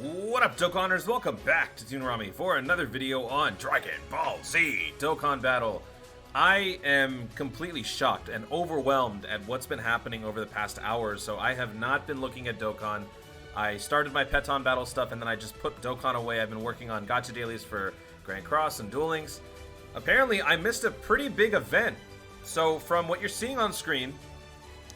What up, Dokkaners? Welcome back to Toonarami for another video on Dragon Ball Z Dokkan Battle. I am completely shocked and overwhelmed at what's been happening over the past hour or so. I have not been looking at Dokkan. I started my Peton battle stuff and then I just put Dokkan away. I've been working on gacha dailies for Grand Cross and Duel Links. Apparently, I missed a pretty big event. So from what you're seeing on screen,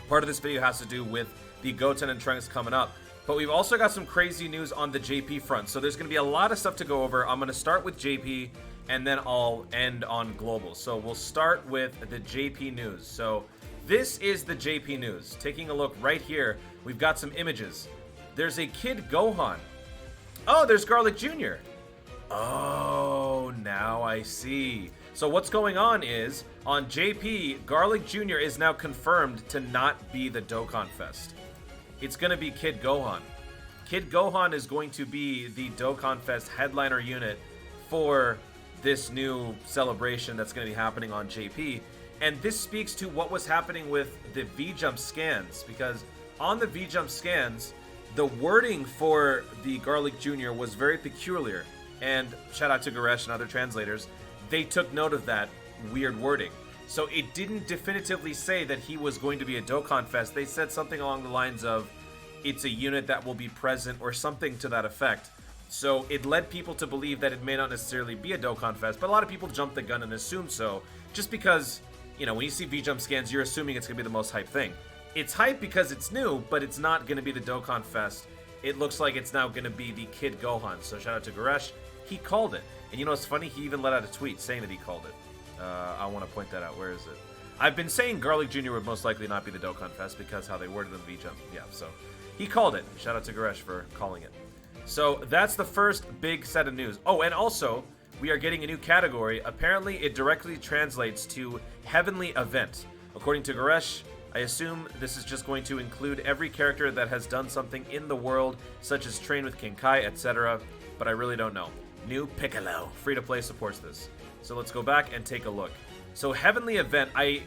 part of this video has to do with the Goten and Trunks coming up. But we've also got some crazy news on the JP front. So there's going to be a lot of stuff to go over. I'm going to start with JP and then I'll end on Global. So we'll start with the JP news. So this is the JP news. Taking a look right here, we've got some images. There's a kid Gohan. Oh, there's Garlic Jr. Oh, now I see. So what's going on is, on JP, Garlic Jr. is now confirmed to not be the Dokkanfest. It's going to be Kid Gohan. Kid Gohan is going to be the Dokkanfest headliner unit for this new celebration that's going to be happening on JP. And this speaks to what was happening with the V-Jump scans, because on the V-Jump scans, the wording for the Garlic Jr. was very peculiar. And shout out to Goresh and other translators, they took note of that weird wording. So it didn't definitively say that he was going to be a Dokkanfest. They said something along the lines of, it's a unit that will be present or something to that effect. So it led people to believe that it may not necessarily be a Dokkanfest, but a lot of people jumped the gun and assumed so. Just because, you know, when you see V-Jump scans, you're assuming it's going to be the most hype thing. It's hype because it's new, but it's not going to be the Dokkanfest. It looks like it's now going to be the Kid Gohan. So shout out to Goresh. He called it. And you know what's funny? He even let out a tweet saying that he called it. I want to point that out. Where is it? I've been saying Garlic Jr. would most likely not be the Dokkanfest because how they worded the V-Jump. Yeah, so he called it. Shout out to Goresh for calling it. So that's the first big set of news. Oh, and also, we are getting a new category. Apparently, it directly translates to Heavenly Event. According to Goresh, I assume this is just going to include every character that has done something in the world, such as train with King Kai, etc. But I really don't know. New Piccolo. Free-to-play supports this. So let's go back and take a look. So Heavenly Event, I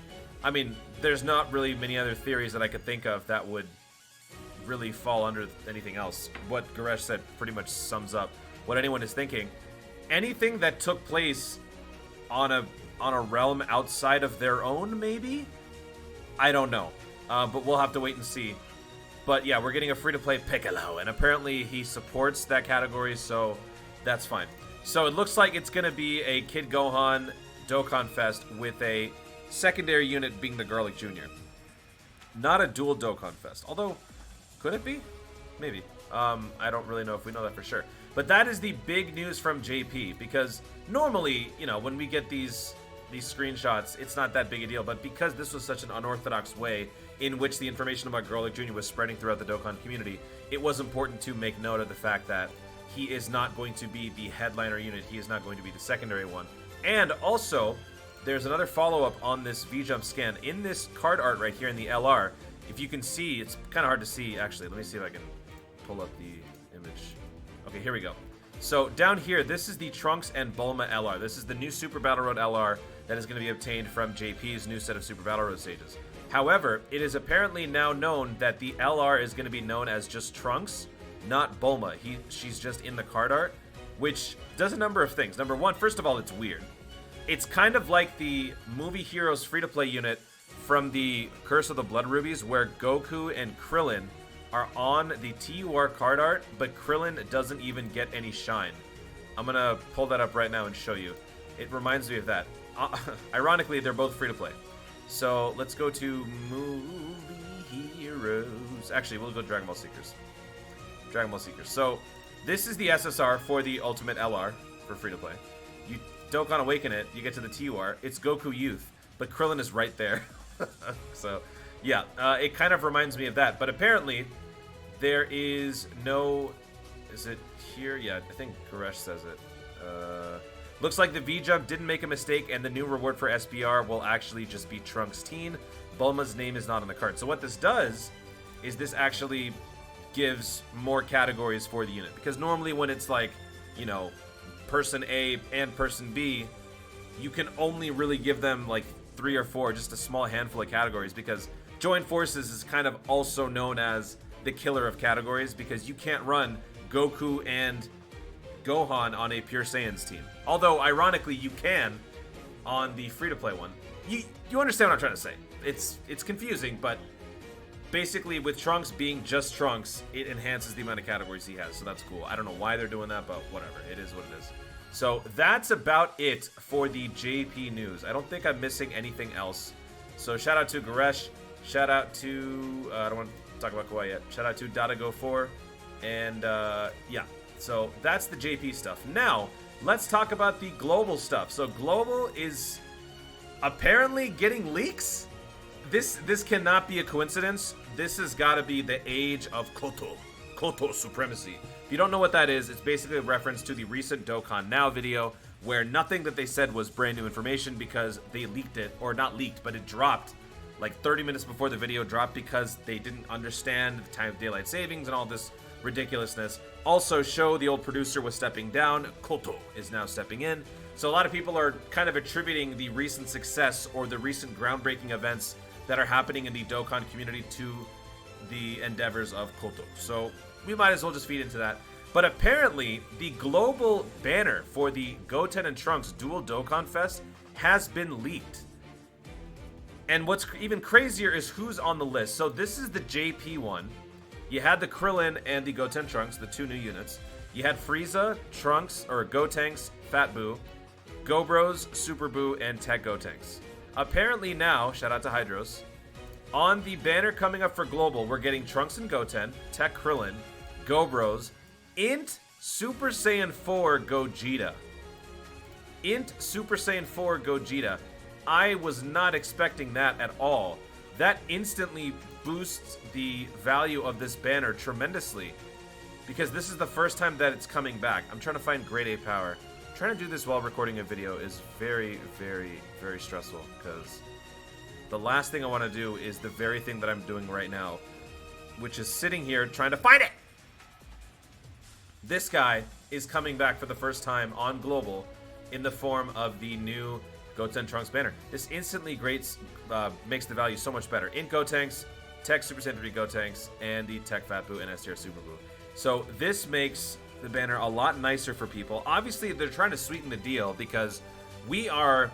mean, there's not really many other theories that I could think of that would really fall under anything else. What Goresh said pretty much sums up what anyone is thinking. Anything that took place on a realm outside of their own, maybe? I don't know. But we'll have to wait and see. But yeah, we're getting a free-to-play Piccolo, and apparently he supports that category, so that's fine. So it looks like it's going to be a Kid Gohan Dokkanfest with a secondary unit being the Garlic Jr. Not a dual Dokkanfest. Although, could it be? Maybe. I don't really know if we know that for sure. But that is the big news from JP, because normally, you know, when we get these screenshots, it's not that big a deal. But because this was such an unorthodox way in which the information about Garlic Jr. was spreading throughout the Dokkan community, it was important to make note of the fact that he is not going to be the headliner unit. He is not going to be the secondary one. And also, there's another follow-up on this V-Jump scan. In this card art right here in the LR, if you can see, it's kind of hard to see, actually. Let me see if I can pull up the image. Okay, here we go. So down here, this is the Trunks and Bulma LR. This is the new Super Battle Road LR that is going to be obtained from JP's new set of Super Battle Road stages. However, it is apparently now known that the LR is going to be known as just Trunks, not Bulma. She's just in the card art, which does a number of things. Number one, first of all, it's weird. It's kind of like the Movie Heroes free-to-play unit from the Curse of the Blood Rubies, where Goku and Krillin are on the TUR card art, but Krillin doesn't even get any shine. I'm going to pull that up right now and show you. It reminds me of that. Ironically, they're both free-to-play. So let's go to Movie Heroes. Actually, we'll go Dragon Ball Seekers. Dragon Ball Seekers. So this is the SSR for the Ultimate LR for free-to-play. You Dokkan Awaken it, you get to the TUR. It's Goku Youth, but Krillin is right there. So, yeah, it kind of reminds me of that. But apparently, there is no... Is it here? Yeah, I think Goresh says it. Looks like the V-Jump didn't make a mistake, and the new reward for SBR will actually just be Trunks Teen. Bulma's name is not on the card. So what this does is this actually gives more categories for the unit. Because normally when it's like, you know, person A and person B, you can only really give them like 3 or 4, just a small handful of categories, because Joint Forces is kind of also known as the killer of categories, because you can't run Goku and Gohan on a Pure Saiyans team. Although, ironically, you can on the free-to-play one. You understand what I'm trying to say. It's confusing, but basically with Trunks being just Trunks, it enhances the amount of categories he has, so that's cool. I don't know why they're doing that, but whatever. It is what it is. So that's about it for the JP news. I don't think I'm missing anything else. So shout out to Goresh. Shout out to... I don't want to talk about Kawaii yet. Shout out to Dadago4. And yeah, so that's the JP stuff. Now, let's talk about the global stuff. So global is apparently getting leaks. This cannot be a coincidence. This has got to be the age of Koto supremacy. If you don't know what that is, it's basically a reference to the recent Dokkan Now video, where nothing that they said was brand new information because they leaked it, or not leaked, but it dropped like 30 minutes before the video dropped because they didn't understand the time of daylight savings and all this ridiculousness. Also, Show, the old producer, was stepping down. Koto is now stepping in. So a lot of people are kind of attributing the recent success or the recent groundbreaking events that are happening in the Dokkan community to the endeavors of Koto. So we might as well just feed into that. But apparently, the global banner for the Goten and Trunks Dual Dokkanfest has been leaked. And what's even crazier is who's on the list. So this is the JP one. You had the Krillin and the Goten Trunks, the two new units. You had Frieza, Trunks, or Gotenks, Fat Boo, Gobros, Super Boo, and Tech Gotenks. Apparently now, shout out to Hydros, on the banner coming up for Global, we're getting Trunks and Goten, Tech Krillin, Gobros, Int Super Saiyan 4 Gogeta. Int Super Saiyan 4 Gogeta. I was not expecting that at all. That instantly boosts the value of this banner tremendously, because this is the first time that it's coming back. I'm trying to find grade A power. Trying to do this while recording a video is very, very, very stressful, because the last thing I want to do is the very thing that I'm doing right now, which is sitting here trying to find it. This guy is coming back for the first time on Global in the form of the new Goten Trunks banner. This instantly makes the value so much better. Int Gotenks, Tech Super Saiyan 3 Gotenks, and the Tech Fat Boo and STR Super Boo. So this makes the banner a lot nicer for people. Obviously, they're trying to sweeten the deal because we are,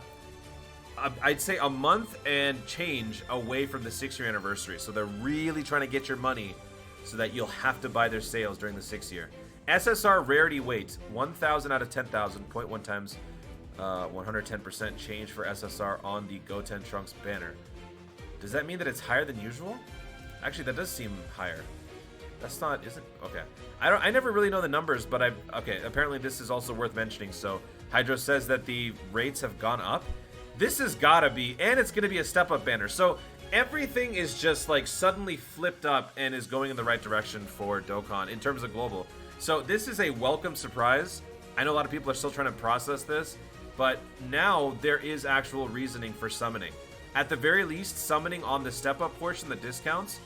I'd say, a month and change away from the 6-year anniversary. So they're really trying to get your money so that you'll have to buy their sales during the 6th year. SSR rarity weight, 1,000 out of 10,000, 0.1 times 110% change for SSR on the Goten Trunks banner. Does that mean that it's higher than usual? Actually, that does seem higher. That's not, is it? Okay. I never really know the numbers, but okay, apparently this is also worth mentioning. So Hydro says that the rates have gone up. This has gotta be, and it's gonna be a step-up banner. So everything is just like suddenly flipped up and is going in the right direction for Dokkan in terms of global. So this is a welcome surprise. I know a lot of people are still trying to process this, but now there is actual reasoning for summoning. At the very least, summoning on the step-up portion, the discounts,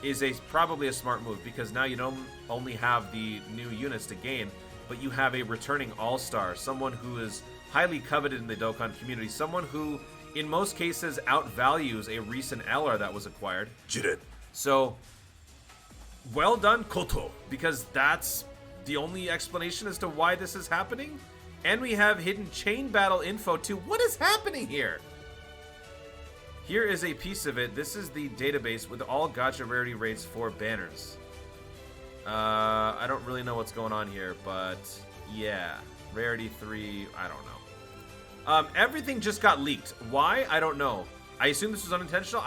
is probably a smart move, because now you don't only have the new units to gain, but you have a returning all-star, someone who is highly coveted in the Dokkan community, someone who, in most cases, outvalues a recent LR that was acquired. Jiren. So, well done, Koto, because that's the only explanation as to why this is happening. And we have hidden chain battle info too. What is happening here? Here is a piece of it. This is the database with all gacha rarity rates for banners. I don't really know what's going on here, but yeah. Rarity 3, I don't know. Everything just got leaked. Why? I don't know. I assume this was unintentional?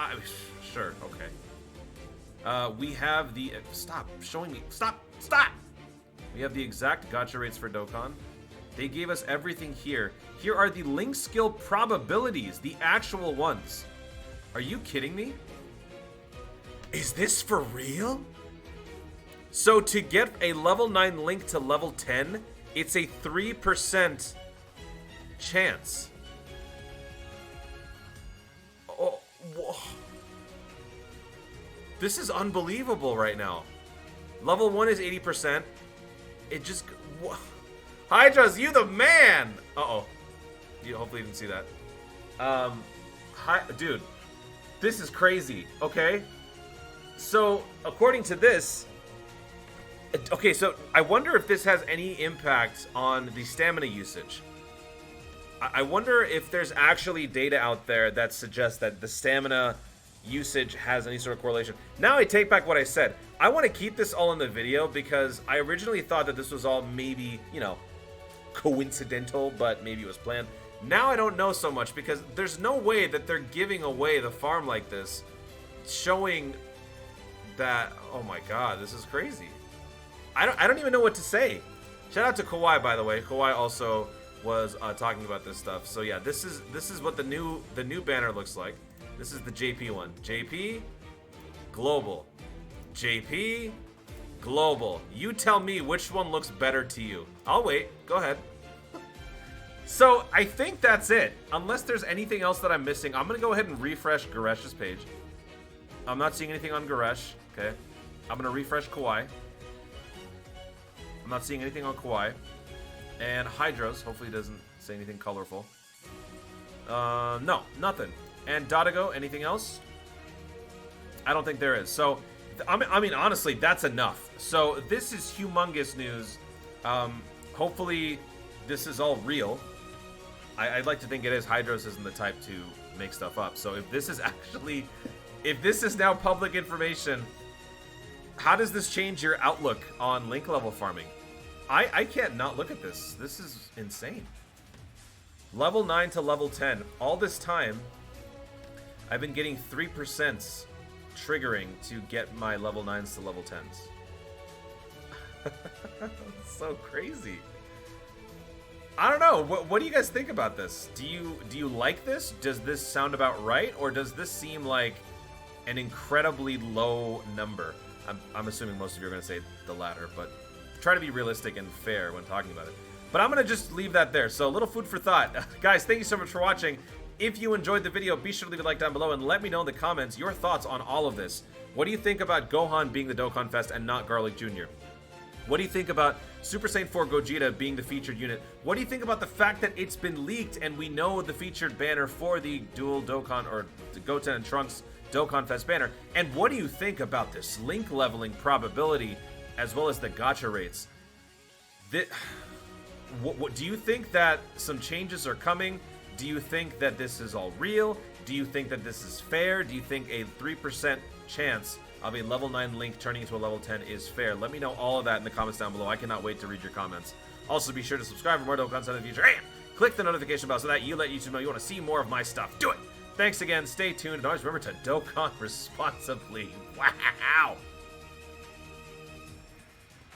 Sure, okay. We have the... stop showing me. Stop! We have the exact gacha rates for Dokkan. They gave us everything here. Here are the link skill probabilities, the actual ones. Are you kidding me? Is this for real? So to get a level 9 link to level 10, it's a 3% chance. Oh, whoa. This is unbelievable right now. Level 1 is 80%. It just... whoa. Hydra's, you the man! Uh-oh. You hopefully didn't see that. Dude. This is crazy, okay? So, according to this, Okay, so I wonder if this has any impact on the stamina usage. I wonder if there's actually data out there that suggests that the stamina usage has any sort of correlation. Now I take back what I said. I want to keep this all in the video because I originally thought that this was all maybe, you know, coincidental, but maybe it was planned. Now I don't know so much because there's no way that they're giving away the farm like this, showing that, oh my god, this is crazy. I don't even know what to say. Shout out to Kawhi, by the way. Kawhi also was talking about this stuff. So yeah, this is what the new banner looks like. This is the JP one. JP Global. JP Global. You tell me which one looks better to you. I'll wait. Go ahead. So I think that's it. Unless there's anything else that I'm missing, I'm gonna go ahead and refresh Garesh's page. I'm not seeing anything on Goresh. Okay. I'm gonna refresh Kawhi. I'm not seeing anything on Kawhi. And Hydros, hopefully he doesn't say anything colorful. No, nothing. And Dodigo, anything else? I don't think there is. So, I mean, honestly, that's enough. So, this is humongous news. Hopefully, this is all real. I'd like to think it is. Hydros isn't the type to make stuff up. So, if this is actually... If this is now public information, how does this change your outlook on link level farming? I can't not look at this. This is insane. Level 9 to level 10. All this time, I've been getting 3% triggering to get my level 9s to level 10s. That's so crazy. I don't know. What do you guys think about this? Do you like this? Does this sound about right? Or does this seem like an incredibly low number? I'm assuming most of you are going to say the latter, but try to be realistic and fair when talking about it. But I'm going to just leave that there. So a little food for thought. Guys, thank you so much for watching. If you enjoyed the video, be sure to leave a like down below and let me know in the comments your thoughts on all of this. What do you think about Gohan being the Dokkanfest and not Garlic Jr.? What do you think about Super Saiyan 4 Gogeta being the featured unit? What do you think about the fact that it's been leaked and we know the featured banner for the dual Dokkan, or the Goten and Trunks Dokkanfest banner? And what do you think about this link leveling probability as well as the gacha rates? What do you think that some changes are coming? Do you think that this is all real? Do you think that this is fair? Do you think a 3% chance of a level 9 link turning into a level 10 is fair? Let me know all of that in the comments down below. I cannot wait to read your comments. Also, be sure to subscribe for more Dokkan content in the future and click the notification bell so that you let YouTube know you want to see more of my stuff. Do it! Thanks again, stay tuned, and always remember to Dokkan responsibly. Wow!